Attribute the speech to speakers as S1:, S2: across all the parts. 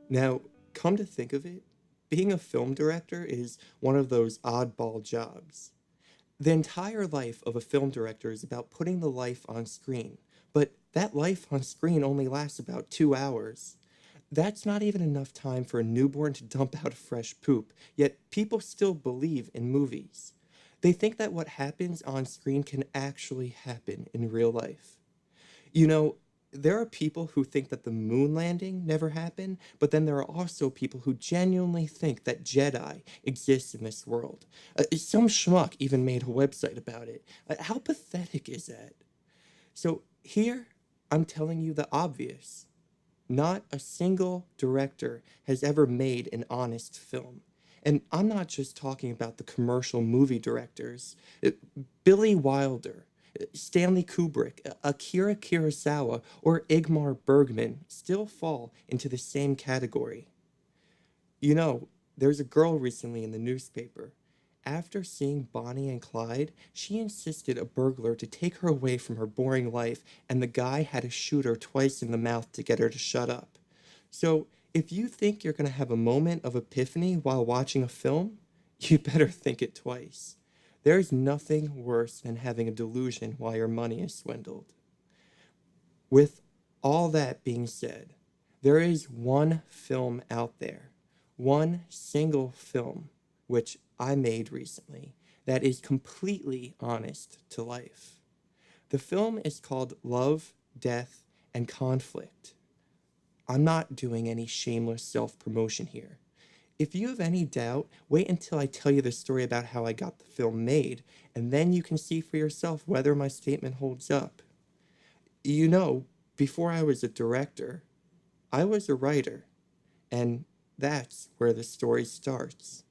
S1: Now, come to think of it, being a film director is one of those oddball jobs. The entire life of a film director is about putting the life on screen, but that life on screen only lasts about 2 hours. That's not even enough time for a newborn to dump out a fresh poop, yet people still believe in movies. They think that what happens on screen can actually happen in real life. You know, there are people who think that the moon landing never happened, but then there are also people who genuinely think that Jedi exists in this world. Some schmuck even made a website about it. How pathetic is that? So here, I'm telling you the obvious. Not a single director has ever made an honest film. And I'm not just talking about the commercial movie directors. Billy Wilder, Stanley Kubrick, Akira Kurosawa, or Ingmar Bergman still fall into the same category. You know, there's a girl recently in the newspaper. After seeing Bonnie and Clyde, she insisted a burglar to take her away from her boring life, and the guy had to shoot her twice in the mouth to get her to shut up. So, if you think you're going to have a moment of epiphany while watching a film, you better think it twice. There's nothing worse than having a delusion while your money is swindled. With all that being said, there is one film out there, one single film, which I made recently, that is completely honest to life. The film is called Love, Death, and Conflict. I'm not doing any shameless self promotion here. If you have any doubt, wait until I tell you the story about how I got the film made, and then you can see for yourself whether my statement holds up. You know, before I was a director, I was a writer, and that's where the story starts.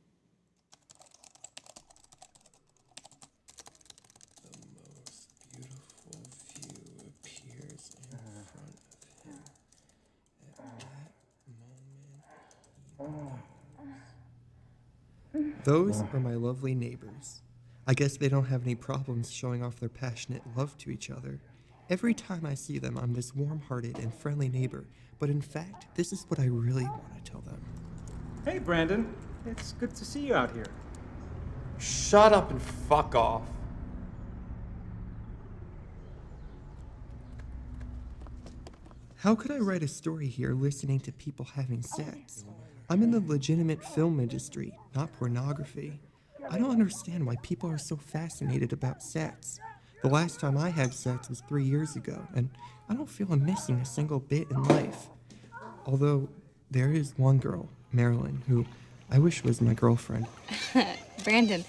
S1: The most beautiful view appears in front of him. At that moment, those are my lovely neighbors. I guess they don't have any problems showing off their passionate love to each other. Every time I see them, I'm this warm-hearted and friendly neighbor, but in fact, this is what I really want to tell them.
S2: Hey, Brandon. It's good to see you out here.
S1: Shut up and fuck off. How could I write a story here listening to people having sex? I'm in the legitimate film industry, not pornography. I don't understand why people are so fascinated about sex. The last time I had sex was 3 years ago, and I don't feel I'm missing a single bit in life. Although, there is one girl, Marilyn, who I wish was my girlfriend.
S3: Brandon,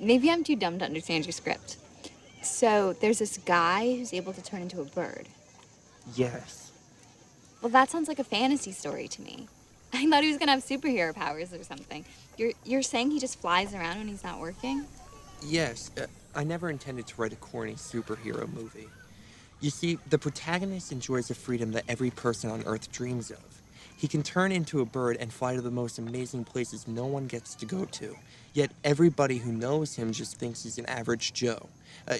S3: maybe I'm too dumb to understand your script. So, there's this guy who's able to turn into a bird.
S1: Yes.
S3: Well, that sounds like a fantasy story to me. I thought he was gonna have superhero powers or something. You're saying he just flies around when he's not working?
S1: Yes, I never intended to write a corny superhero movie. You see, the protagonist enjoys the freedom that every person on Earth dreams of. He can turn into a bird and fly to the most amazing places no one gets to go to. Yet everybody who knows him just thinks he's an average Joe.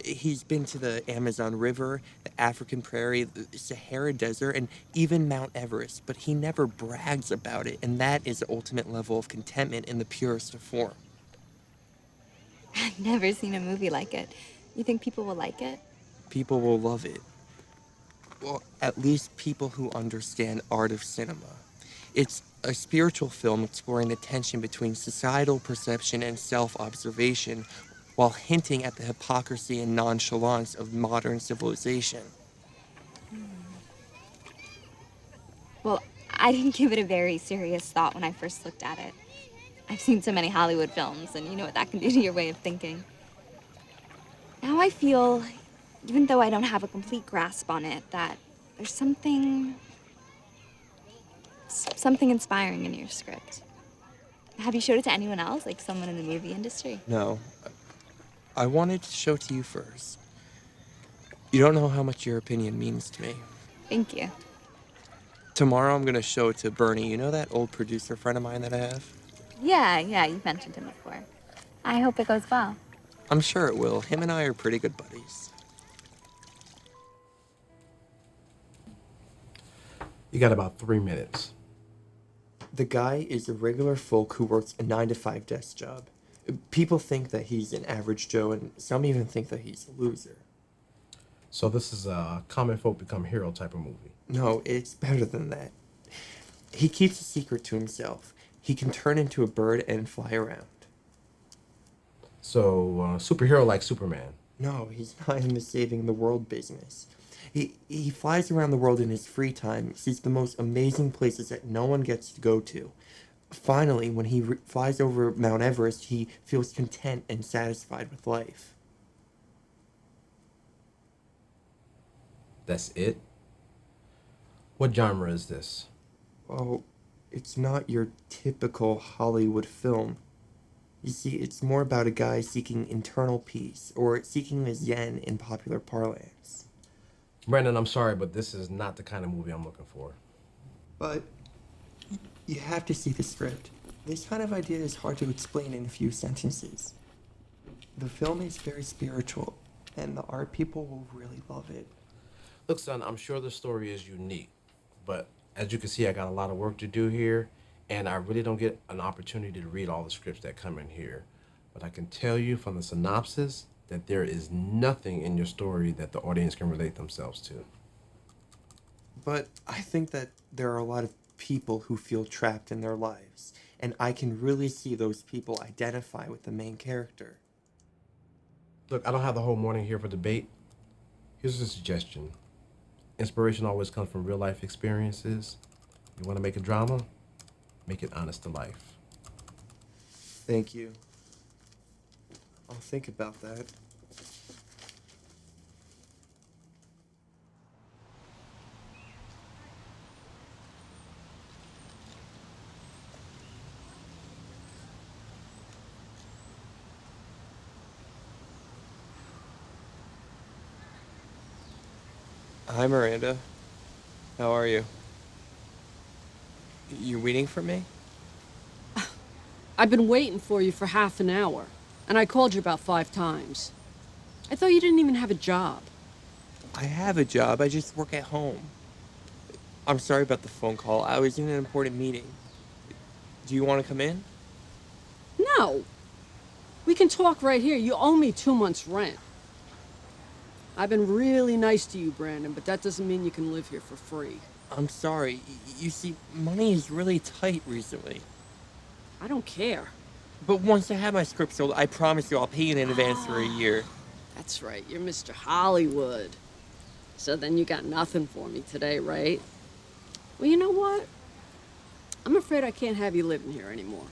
S1: He's been to the Amazon River, the African prairie, the Sahara Desert, and even Mount Everest, but he never brags about it, and that is the ultimate level of contentment in the purest of form.
S3: I've never seen a movie like it. You think people will like it?
S1: People will love it. Well, at least people who understand art of cinema. It's a spiritual film exploring the tension between societal perception and self-observation while hinting at the hypocrisy and nonchalance of modern civilization.
S3: Well, I didn't give it a very serious thought when I first looked at it. I've seen so many Hollywood films, and you know what that can do to your way of thinking. Now I feel, even though I don't have a complete grasp on it, that there's something inspiring in your script. Have you showed it to anyone else, like someone in the movie industry?
S1: No, I wanted to show it to you first. You don't know how much your opinion means to me.
S3: Thank you.
S1: Tomorrow I'm gonna show it to Bernie. You know that old producer friend of mine that I have?
S3: Yeah, you've mentioned him before. I hope it goes well.
S1: I'm sure it will. Him and I are pretty good buddies.
S4: You got about 3 minutes.
S1: The guy is a regular folk who works a 9 to 5 desk job. People think that he's an average Joe, and some even think that he's a loser.
S4: So this is a common folk become hero type of movie.
S1: No, it's better than that. He keeps a secret to himself. He can turn into a bird and fly around.
S4: So superhero like Superman.
S1: No, he's not in the saving the world business. He flies around the world in his free time, sees the most amazing places that no one gets to go to. Finally, when he flies over Mount Everest, he feels content and satisfied with life.
S4: That's it? What genre is this?
S1: Well, it's not your typical Hollywood film. You see, it's more about a guy seeking internal peace, or seeking his yen in popular parlance.
S4: Brandon, I'm sorry, but this is not the kind of movie I'm looking for.
S1: But you have to see the script. This kind of idea is hard to explain in a few sentences. The film is very spiritual, and the art people will really love it.
S4: Look, son, I'm sure the story is unique, but as you can see, I got a lot of work to do here, and I really don't get an opportunity to read all the scripts that come in here. But I can tell you from the synopsis that there is nothing in your story that the audience can relate themselves to.
S1: But I think that there are a lot of people who feel trapped in their lives, and I can really see those people identify with the main character.
S4: Look, I don't have the whole morning here for debate. Here's a suggestion. Inspiration always comes from real life experiences. You want to make a drama? Make it honest to life.
S1: Thank you. I'll think about that. Hi, Miranda. How are you? You waiting for me?
S5: I've been waiting for you for half an hour, and I called you about 5 times. I thought you didn't even have a job.
S1: I have a job. I just work at home. I'm sorry about the phone call. I was in an important meeting. Do you want to come in?
S5: No. We can talk right here. You owe me 2 months' rent. I've been really nice to you, Brandon, but that doesn't mean you can live here for free.
S1: I'm sorry. You see, money is really tight recently.
S5: I don't care.
S1: But once I have my script sold, I promise you I'll pay you in advance for a year.
S5: That's right. You're Mr. Hollywood. So then you got nothing for me today, right? Well, you know what? I'm afraid I can't have you living here anymore.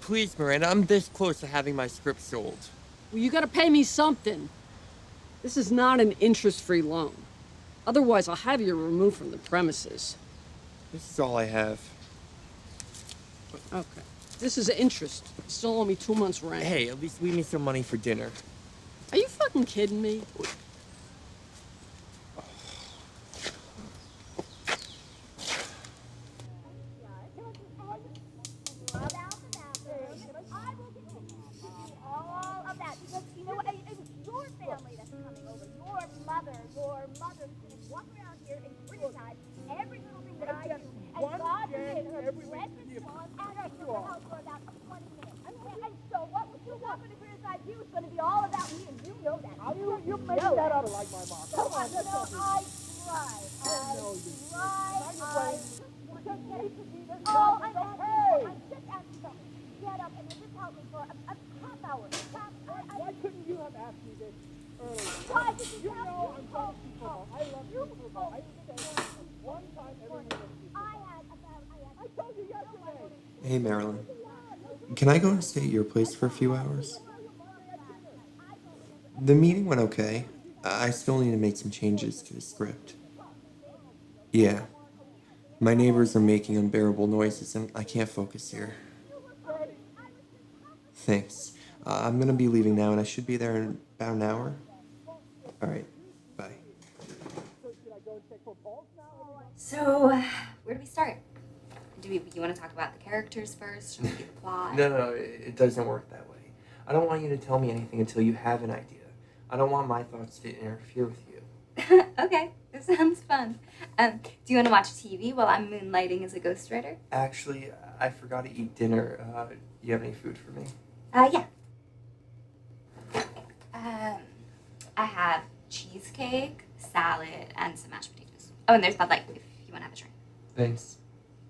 S1: Please, Miranda, I'm this close to having my script sold.
S5: Well, you gotta pay me something. This is not an interest-free loan. Otherwise, I'll have you removed from the premises.
S1: This is all I have.
S5: Okay. This is interest. You still owe me 2 months' rent.
S1: Hey, at least leave me some money for dinner.
S5: Are you fucking kidding me?
S6: Your mother's gonna walk around here and criticize every little thing that I do. And God forbid her breakfast on and her house for about 20 minutes. And so what was you not gonna criticize you? It's gonna be all about me, and you know that. You make that out of like my mom. Come on, I tried. Oh, I'm just asking you. Get up and just help me for a half hour. Why couldn't you have asked me this earlier? Why did you know I'm trying to see football? I love football. I understand. One time every minute. I told you yesterday.
S1: Hey, Marilyn. Can I go and stay at your place for a few hours? The meeting went okay. I still need to make some changes to the script. Yeah. My neighbors are making unbearable noises and I can't focus here. Thanks. I'm gonna be leaving now and I should be there in about an hour. Alright, bye.
S3: So, where do we start? You want to talk about the characters first? Should we do the plot?
S1: No, it doesn't work that way. I don't want you to tell me anything until you have an idea. I don't want my thoughts to interfere with you.
S3: Okay, this sounds fun. Do you want to watch TV while I'm moonlighting as a ghostwriter?
S1: Actually, I forgot to eat dinner. You have any food for me?
S3: Yeah. Um, I have cheesecake, salad, and some mashed potatoes. Oh, and there's Bud Light if you want to have a drink.
S1: Thanks.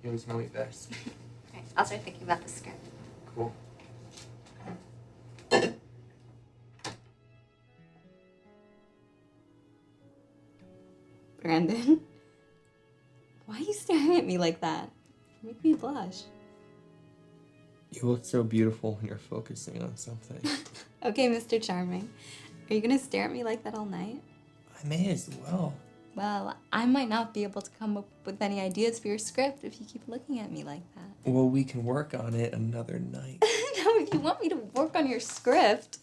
S1: You always know me best.
S3: Alright, I'll start thinking about the script.
S1: Cool.
S3: Brandon, why are you staring at me like that? You make me blush.
S1: You look so beautiful when you're focusing on something.
S3: Okay, Mr. Charming. Are you gonna stare at me like that all night?
S1: I may as well.
S3: Well, I might not be able to come up with any ideas for your script if you keep looking at me like that.
S1: Well, we can work on it another night.
S3: No, if you want me to work on your script.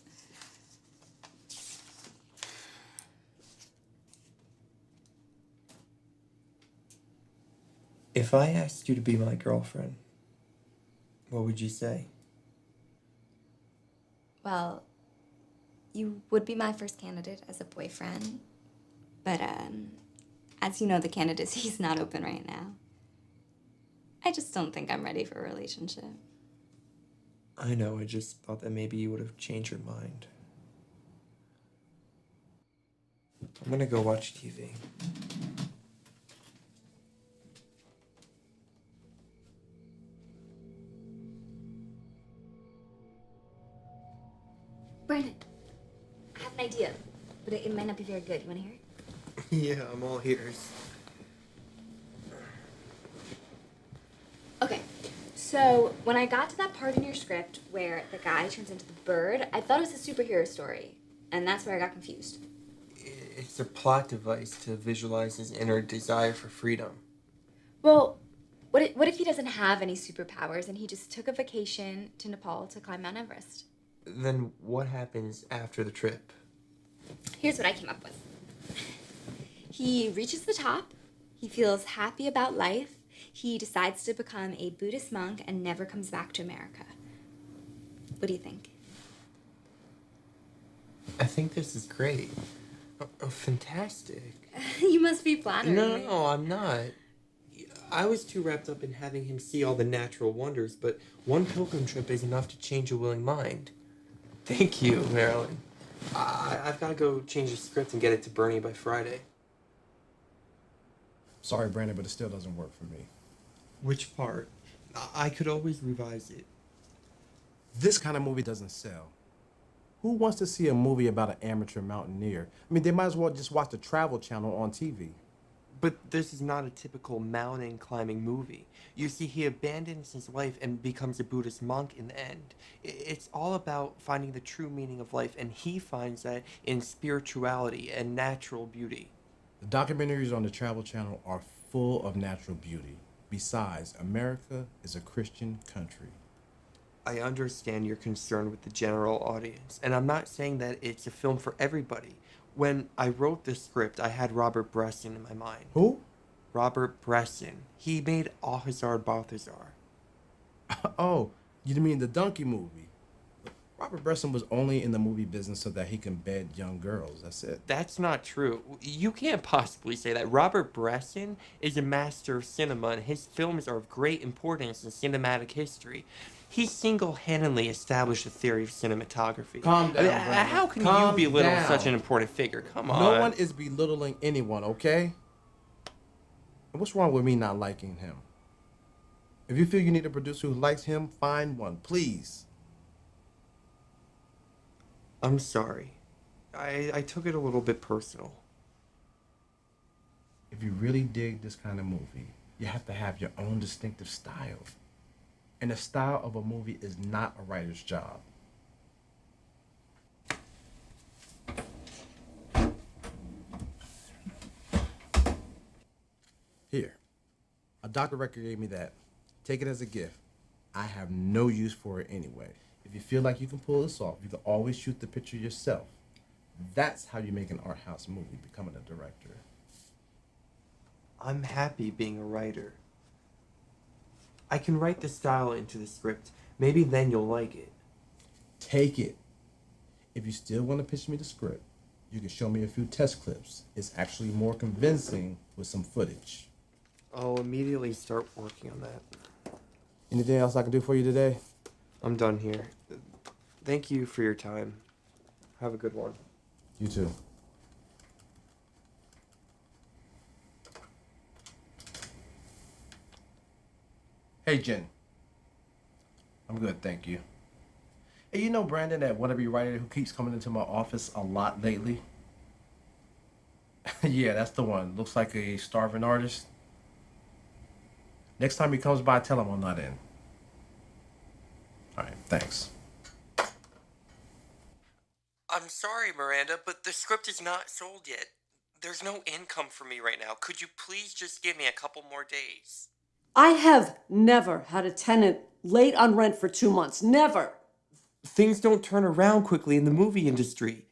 S1: If I asked you to be my girlfriend, what would you say?
S3: Well, you would be my first candidate as a boyfriend. But, as you know, the candidacy's not open right now. I just don't think I'm ready for a relationship.
S1: I know, I just thought that maybe you would have changed your mind. I'm gonna go watch TV.
S3: Brandon, I have an idea, but it might not be very good. You want to hear it?
S1: Yeah, I'm all ears.
S3: Okay, so when I got to that part in your script where the guy turns into the bird, I thought it was a superhero story, and that's where I got confused.
S1: It's a plot device to visualize his inner desire for freedom.
S3: Well, what if he doesn't have any superpowers and he just took a vacation to Nepal to climb Mount Everest?
S1: Then what happens after the trip?
S3: Here's what I came up with. He reaches the top, he feels happy about life, he decides to become a Buddhist monk and never comes back to America. What do you think?
S1: I think this is great. Fantastic.
S3: You must be flattering me.
S1: No, I'm not. I was too wrapped up in having him see all the natural wonders, but one pilgrim trip is enough to change a willing mind. Thank you, Marilyn. I've got to go change the script and get it to Bernie by Friday.
S4: Sorry, Brandon, but it still doesn't work for me.
S1: Which part? I could always revise it.
S4: This kind of movie doesn't sell. Who wants to see a movie about an amateur mountaineer? I mean, they might as well just watch the Travel Channel on TV.
S1: But this is not a typical mountain climbing movie. You see, he abandons his life and becomes a Buddhist monk in the end. It's all about finding the true meaning of life, and he finds that in spirituality and natural beauty.
S4: The documentaries on the Travel Channel are full of natural beauty. Besides, America is a Christian country.
S1: I understand your concern with the general audience, and I'm not saying that it's a film for everybody. When I wrote the script, I had Robert Bresson in my mind.
S4: Who?
S1: Robert Bresson. He made Alcazar Balthazar.
S4: Oh, you mean the donkey movie? Robert Bresson was only in the movie business so that he can bed young girls. That's it.
S1: That's not true. You can't possibly say that. Robert Bresson is a master of cinema, and his films are of great importance in cinematic history. He single-handedly established the theory of cinematography.
S4: Calm down, Brandon.
S1: How can
S4: Calm
S1: you belittle
S4: down.
S1: such an important figure? Come on.
S4: No one is belittling anyone, okay? And what's wrong with me not liking him? If you feel you need a producer who likes him, find one, please.
S1: I'm sorry. I took it a little bit personal.
S4: If you really dig this kind of movie, you have to have your own distinctive style. And the style of a movie is not a writer's job. Here, a doctor record gave me that. Take it as a gift. I have no use for it anyway. If you feel like you can pull this off, you can always shoot the picture yourself. That's how you make an art house movie, becoming a director.
S1: I'm happy being a writer. I can write the style into the script. Maybe then you'll like it.
S4: Take it. If you still want to pitch me the script, You can show me a few test clips. It's actually more convincing with some footage.
S1: I'll immediately start working on that.
S4: Anything else I can do for you today?
S1: I'm done here. Thank you for your time. Have a good one.
S4: You too. Hey, Jen. I'm good, thank you. Hey, you know Brandon, that wannabe writer who keeps coming into my office a lot lately? Yeah, that's the one. Looks like a starving artist. Next time he comes by, tell him I'm not in. All right, thanks.
S1: I'm sorry, Miranda, but the script is not sold yet. There's no income for me right now. Could you please just give me a couple more days?
S5: I have never had a tenant late on rent for 2 months. Never.
S1: Things don't turn around quickly in the movie industry.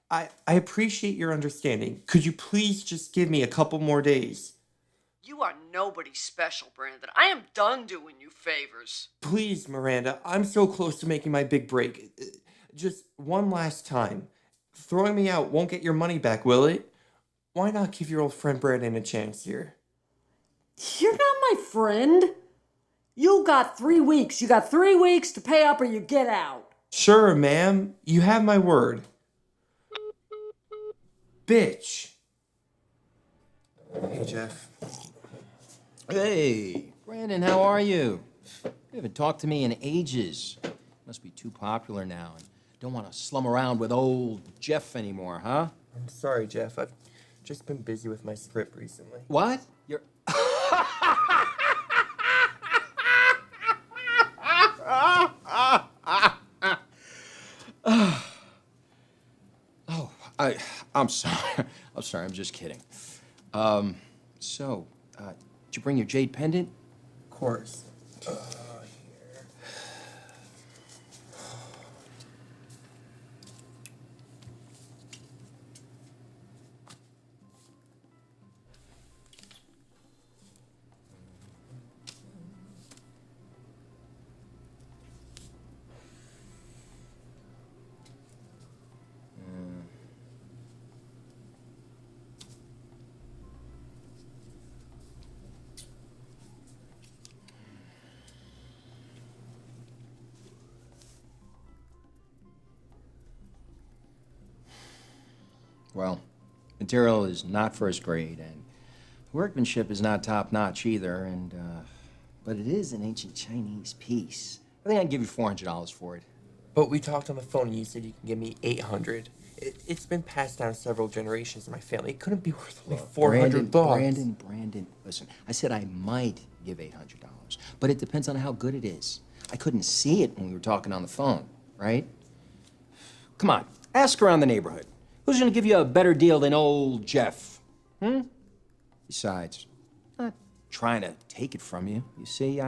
S1: I appreciate your understanding. Could you please just give me a couple more days?
S5: You are nobody special, Brandon. I am done doing you favors.
S1: Please, Miranda, I'm so close to making my big break. Just one last time. Throwing me out won't get your money back, will it? Why not give your old friend Brandon a chance here?
S5: You're not my friend. You got 3 weeks. You got 3 weeks to pay up or you get out.
S1: Sure, ma'am. You have my word. Bitch. Hey, Jeff.
S7: Hey, Brandon, how are you? You haven't talked to me in ages. Must be too popular now and don't want to slum around with old Jeff anymore, huh?
S1: I'm sorry, Jeff. I've just been busy with my script recently.
S7: What? You're... I'm sorry. I'm sorry. I'm just kidding. Did you bring your jade pendant?
S1: Of course.
S7: Well, material is not first grade, and workmanship is not top-notch either, but it is an ancient Chinese piece. I think I'd give you $400 for it.
S1: But we talked on the phone and you said you can give me $800. It's been passed down several generations in my family. It couldn't be worth only $400.
S7: Brandon, listen, I said I might give $800, but it depends on how good it is. I couldn't see it when we were talking on the phone, right? Come on, ask around the neighborhood. Who's gonna give you a better deal than old Jeff? Besides, I'm not trying to take it from you. You see,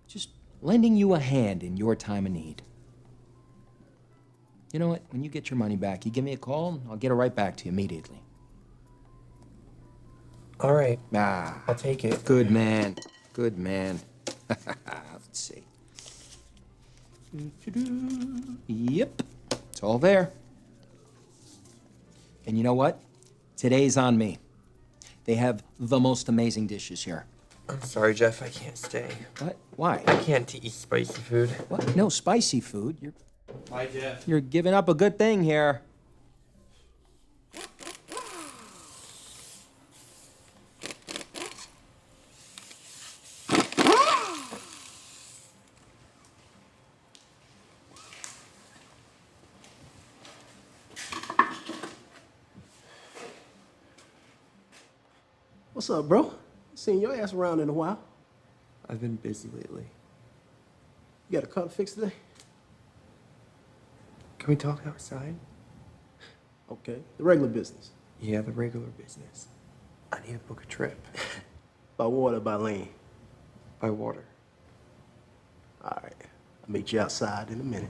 S7: just lending you a hand in your time of need. You know what? When you get your money back, you give me a call, and I'll get it right back to you immediately.
S1: All right.
S7: Ah,
S1: I'll take it.
S7: good man. Good man. Let's see. Yep, it's all there. And you know what? Today's on me. They have the most amazing dishes here.
S1: I'm sorry, Jeff. I can't stay.
S7: What? Why?
S1: I can't eat spicy food.
S7: What? No spicy food.
S1: Bye, Jeff.
S7: You're giving up a good thing here.
S8: What's up, bro? Seen your ass around in a while.
S1: I've been busy lately.
S8: You got a car to fix today?
S1: Can we talk outside?
S8: Okay, the regular business.
S1: Yeah, the regular business. I need to book a trip.
S8: By water, by lane.
S1: By water.
S8: All right, I'll meet you outside in a minute.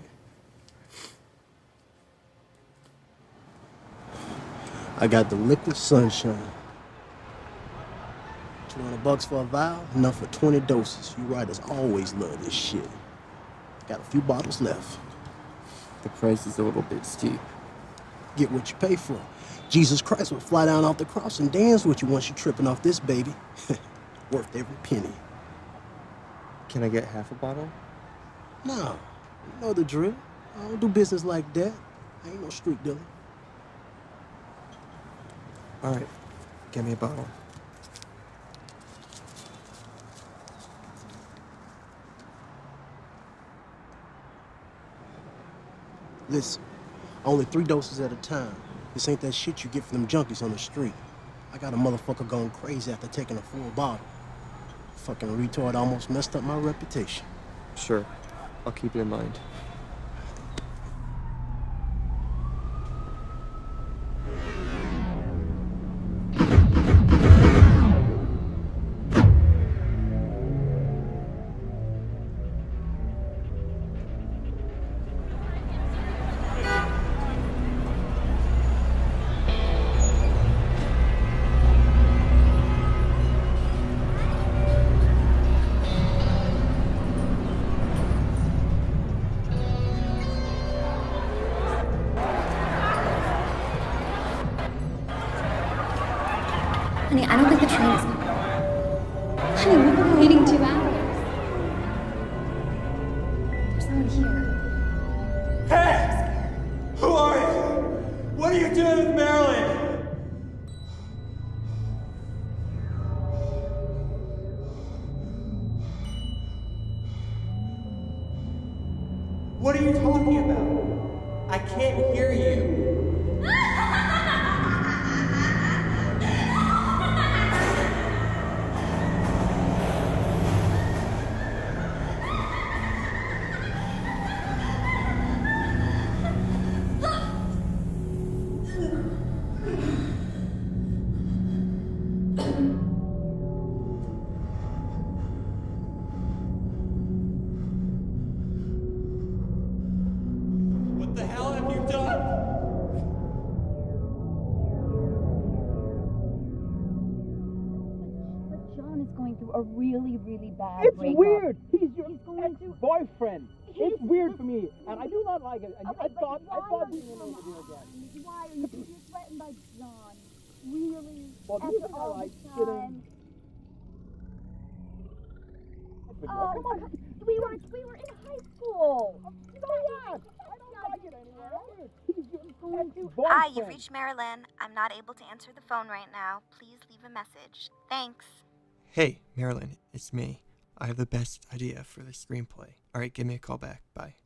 S8: I got the liquid sunshine. $200 for a vial, enough for 20 doses. You writers always love this shit. Got a few bottles left.
S1: The price is a little bit steep.
S8: Get what you pay for. Jesus Christ would fly down off the cross and dance with you once you're tripping off this baby. Worth every penny.
S1: Can I get half a bottle?
S8: No, you know the drill. I don't do business like that. I ain't no street dealer.
S1: All right, get me a bottle.
S8: Listen, only 3 doses at a time. This ain't that shit you get from them junkies on the street. I got a motherfucker going crazy after taking a full bottle. Fucking retard almost messed up my reputation.
S1: Sure, I'll keep it in mind.
S3: Honey, I don't think the train is coming. Honey, we've been waiting 2 hours. There's someone here.
S2: Hey! Who are you? What are you doing with Marilyn? What are you talking about? I can't hear you. What the hell have you done?
S3: But John is going through a really, really bad
S9: It's
S3: breakup.
S9: weird. He's your
S3: He's going to-
S9: ex-boyfriend.
S3: He's-
S9: It's weird for me, and I do not like it. And
S3: Okay,
S9: I
S3: but
S9: thought
S3: why
S9: we were going to do again.
S3: Why are you threatened by John? Really?
S9: Well, do you think I like sitting? Come on.
S3: We were in high school.
S9: So what? I don't like it anymore. He's your ex-boyfriend.
S10: Hi, you've reached Marilyn. I'm not able to answer the phone right now. Please leave a message. Thanks.
S1: Hey, Marilyn, it's me. I have the best idea for the screenplay. All right, give me a call back. Bye.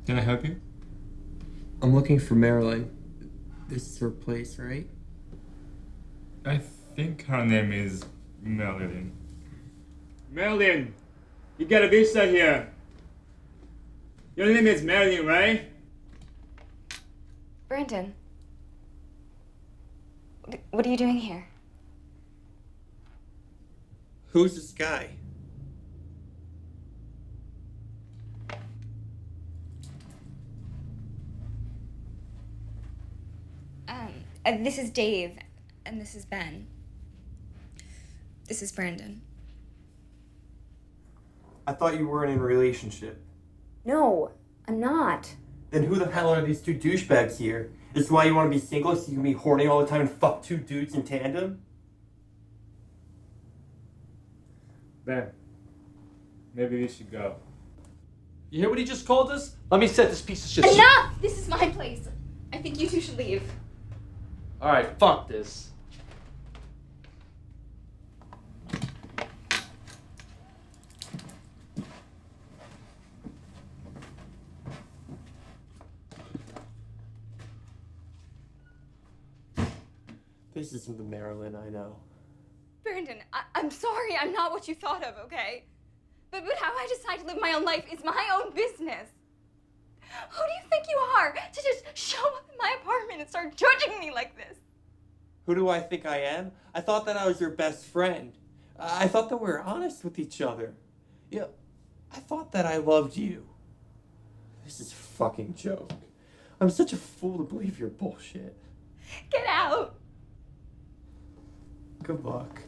S11: Can I help you?
S1: I'm looking for Marilyn. This is her place, right?
S11: I think her name is Marilyn. Marilyn! You got a visa here. Your name is Marilyn, right?
S3: Brandon. What are you doing here?
S1: Who's this guy?
S3: This is Dave, and this is Ben. This is Brandon.
S1: I thought you weren't in a relationship.
S3: No, I'm not.
S1: Then who the hell are these 2 douchebags here? Is this why you want to be single so you can be horny all the time and fuck 2 dudes in tandem?
S11: Ben, maybe we should go.
S12: You hear what he just called us? Let me set this piece of shit.
S3: Enough! This is my place. I think you two should leave.
S12: Alright, fuck this.
S1: This isn't the Marilyn I know.
S3: Brandon, I'm sorry I'm not what you thought of, okay? But how I decide to live my own life is my own business. Who do you think you are to just show up in my apartment and start judging me like this?
S1: Who do I think I am? I thought that I was your best friend. I thought that we were honest with each other. Yeah, I thought that I loved you. This is a fucking joke. I'm such a fool to believe your bullshit.
S3: Get out!
S1: Good luck.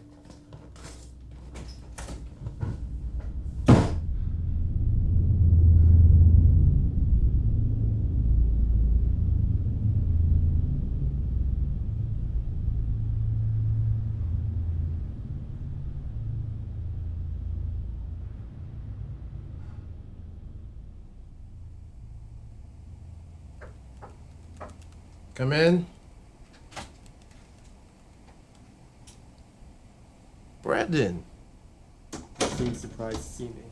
S4: Come in. Brandon.
S1: Seem surprised to see me.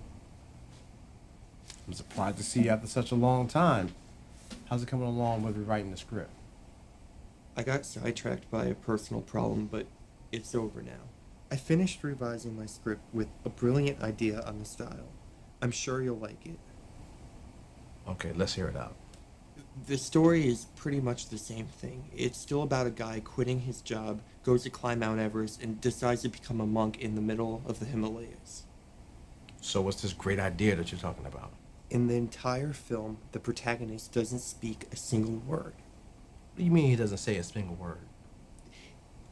S4: I'm surprised to see you after such a long time. How's it coming along with rewriting the script?
S1: I got sidetracked by a personal problem, but it's over now. I finished revising my script with a brilliant idea on the style. I'm sure you'll like it.
S4: Okay, let's hear it out.
S1: The story is pretty much the same thing. It's still about a guy quitting his job, goes to climb Mount Everest, and decides to become a monk in the middle of the Himalayas.
S4: So what's this great idea that you're talking about?
S1: In the entire film, the protagonist doesn't speak a single word.
S4: What do you mean he doesn't say a single word?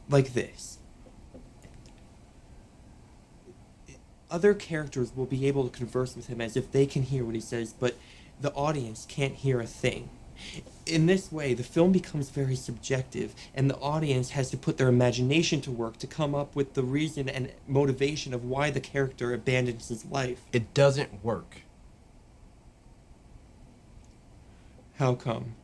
S1: Like this. Other characters will be able to converse with him as if they can hear what he says, but the audience can't hear a thing. In this way, the film becomes very subjective, and the audience has to put their imagination to work to come up with the reason and motivation of why the character abandons his life.
S4: It doesn't work.
S1: How come?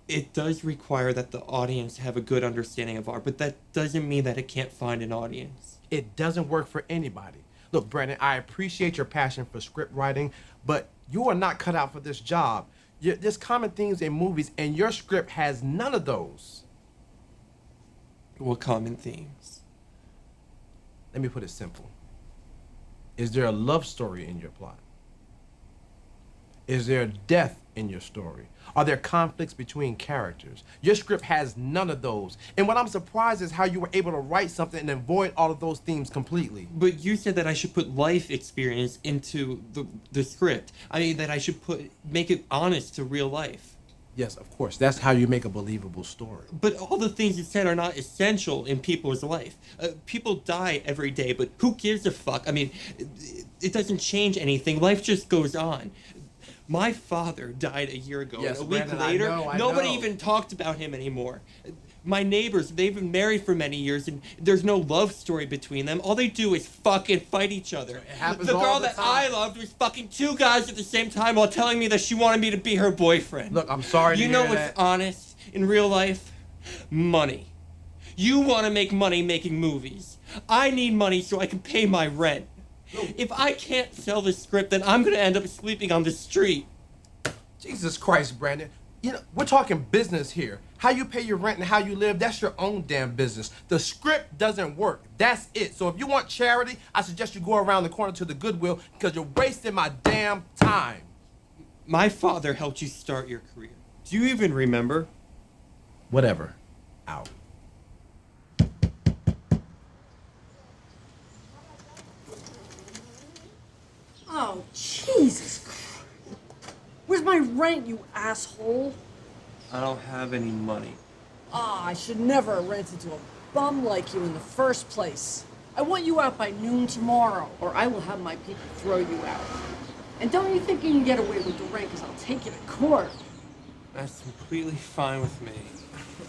S1: It does require that the audience have a good understanding of art, but that doesn't mean that it can't find an audience.
S4: It doesn't work for anybody. Look, Brandon, I appreciate your passion for script writing, but you are not cut out for this job. There's common themes in movies, and your script has none of those.
S1: What common themes?
S4: Let me put it simple. Is there a love story in your plot? Is there a death in your story? Are there conflicts between characters? Your script has none of those. And what I'm surprised is how you were able to write something and avoid all of those themes completely.
S1: But you said that I should put life experience into the script. I mean, that I should make it honest to real life.
S4: Yes, of course. That's how you make a believable story.
S1: But all the things you said are not essential in people's life. People die every day, but who gives a fuck? I mean, it doesn't change anything. Life just goes on. My father died a year ago,
S4: Yes,
S1: and a week
S4: Brandon,
S1: later,
S4: I
S1: nobody
S4: know.
S1: even talked about him anymore. My neighbors, they've been married for many years, and there's no love story between them. All they do is fucking fight each other.
S4: It happens
S1: The
S4: all
S1: girl
S4: the
S1: that
S4: time.
S1: I loved was fucking two guys at the same time while telling me that she wanted me to be her boyfriend.
S4: Look, I'm sorry to
S1: You know
S4: hear
S1: what's
S4: that.
S1: honest in real life? Money. You want to make money making movies. I need money so I can pay my rent. If I can't sell this script, then I'm going to end up sleeping on the street.
S4: Jesus Christ, Brandon. You know, we're talking business here. How you pay your rent and how you live, that's your own damn business. The script doesn't work. That's it. So if you want charity, I suggest you go around the corner to the Goodwill because you're wasting my damn time.
S1: My father helped you start your career. Do you even remember?
S4: Whatever. Out.
S5: Oh, Jesus Christ. Where's my rent, you asshole?
S1: I don't have any money.
S5: Ah, I should never have rented to a bum like you in the first place. I want you out by noon tomorrow, or I will have my people throw you out. And don't you think you can get away with the rent, because I'll take you to court.
S1: That's completely fine with me.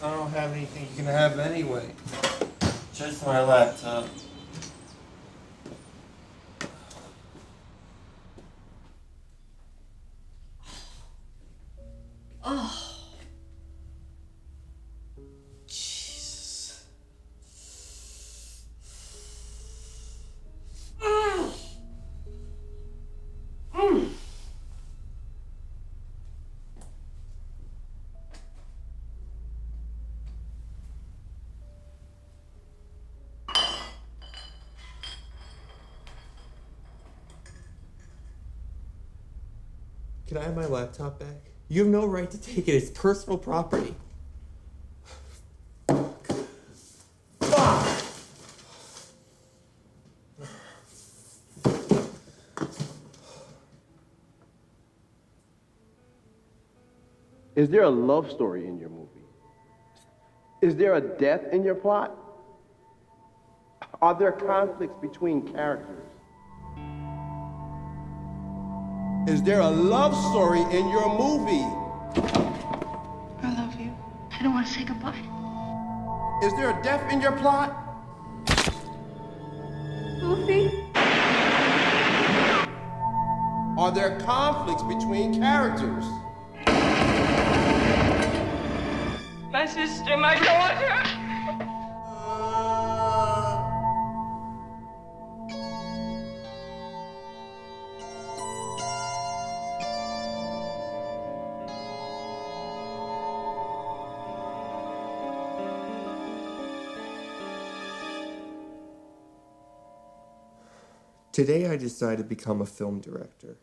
S1: I don't have anything you can have anyway. Just my laptop.
S5: Oh.
S1: Jesus. Can I have my laptop back? You have no right to take it. It's personal property.
S13: Is there a love story in your movie? Is there a death in your plot? Are there conflicts between characters? Is there a love story in your movie?
S6: I love you. I don't want to say goodbye.
S13: Is there a death in your plot?
S6: Movie?
S13: Are there conflicts between characters?
S6: My sister, my daughter.
S1: Today I decided to become a film director.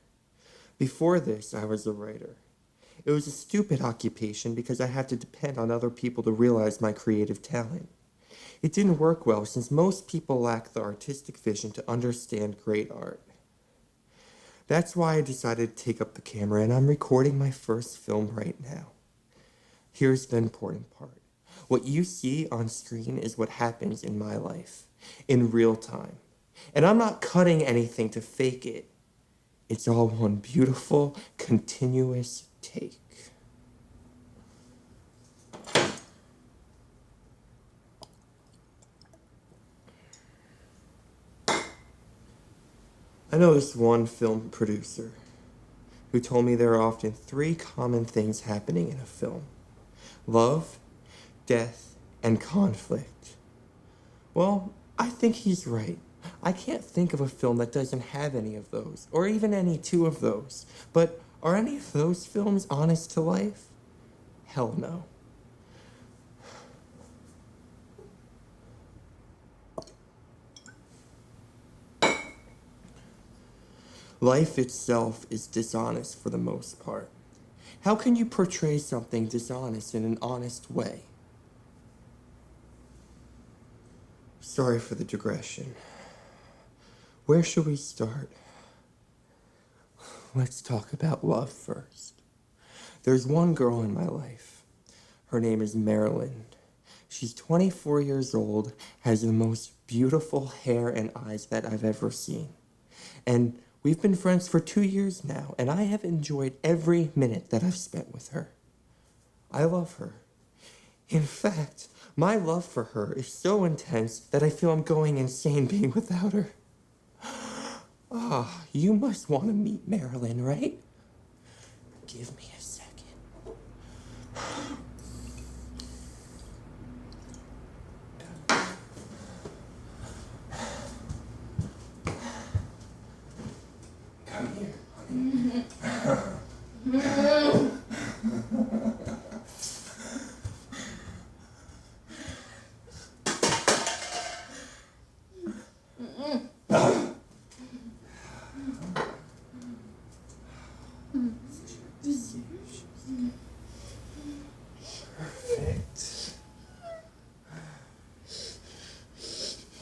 S1: Before this, I was a writer. It was a stupid occupation because I had to depend on other people to realize my creative talent. It didn't work well since most people lack the artistic vision to understand great art. That's why I decided to take up the camera, and I'm recording my first film right now. Here's the important part. What you see on screen is what happens in my life, in real time. And I'm not cutting anything to fake it. It's all one beautiful, continuous take. I know this one film producer who told me there are often 3 common things happening in a film: love, death, and conflict. Well, I think he's right. I can't think of a film that doesn't have any of those, or even any 2 of those. But are any of those films honest to life? Hell no. Life itself is dishonest for the most part. How can you portray something dishonest in an honest way? Sorry for the digression. Where should we start? Let's talk about love first. There's one girl in my life. Her name is Marilyn. She's 24 years old, has the most beautiful hair and eyes that I've ever seen. And we've been friends for 2 years now, and I have enjoyed every minute that I've spent with her. I love her. In fact, my love for her is so intense that I feel I'm going insane being without her. Ah, you must want to meet Marilyn, right? Give me a second. Come here, honey.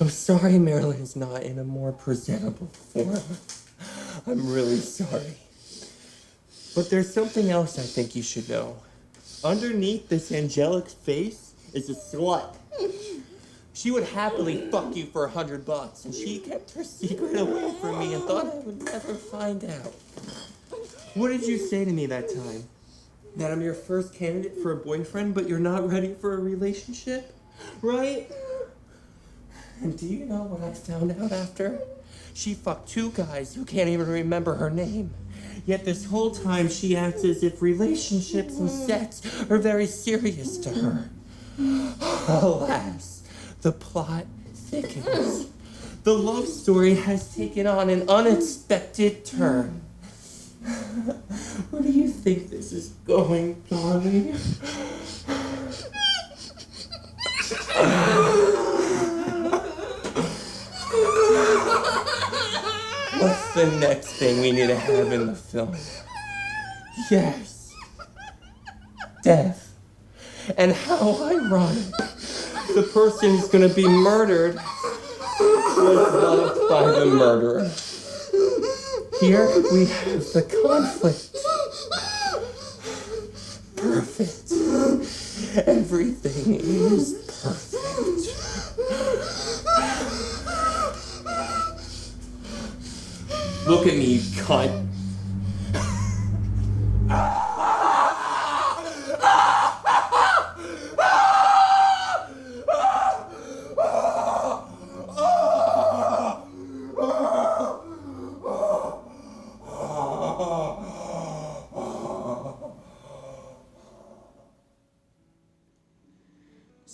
S1: I'm sorry Marilyn's not in a more presentable form. I'm really sorry. But there's something else I think you should know. Underneath this angelic face is a slut. She would happily fuck you for $100, and she kept her secret away from me and thought I would never find out. What did you say to me that time? That I'm your first candidate for a boyfriend, but you're not ready for a relationship? Right? And do you know what I found out after? She fucked 2 guys who can't even remember her name. Yet this whole time she acts as if relationships and sex are very serious to her. Alas, the plot thickens. The love story has taken on an unexpected turn. Where do you think this is going, darling? What's the next thing we need to have in the film? Yes. Death. And how ironic. The person who's going to be murdered was loved by the murderer. Here we have the conflict. perfect. Everything is perfect. Look at me, you cunt.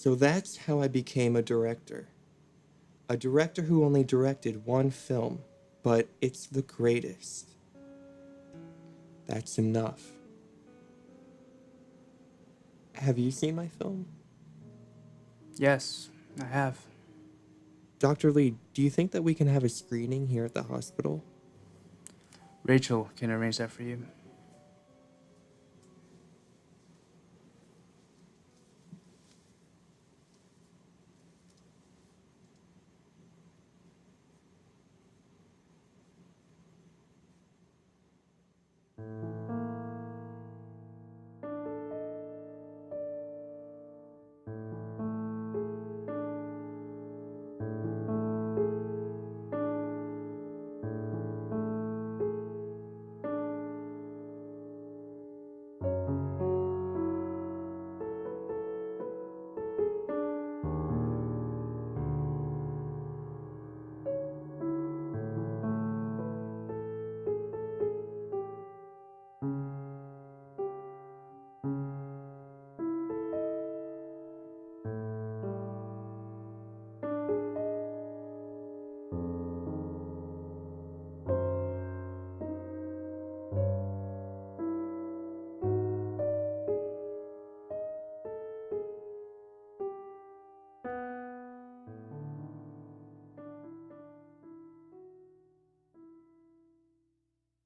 S1: So that's how I became a director. A director who only directed one film, but it's the greatest. That's enough. Have you seen my film?
S14: Yes, I have.
S1: Dr. Lee, do you think that we can have a screening here at the hospital?
S14: Rachel can arrange that for you.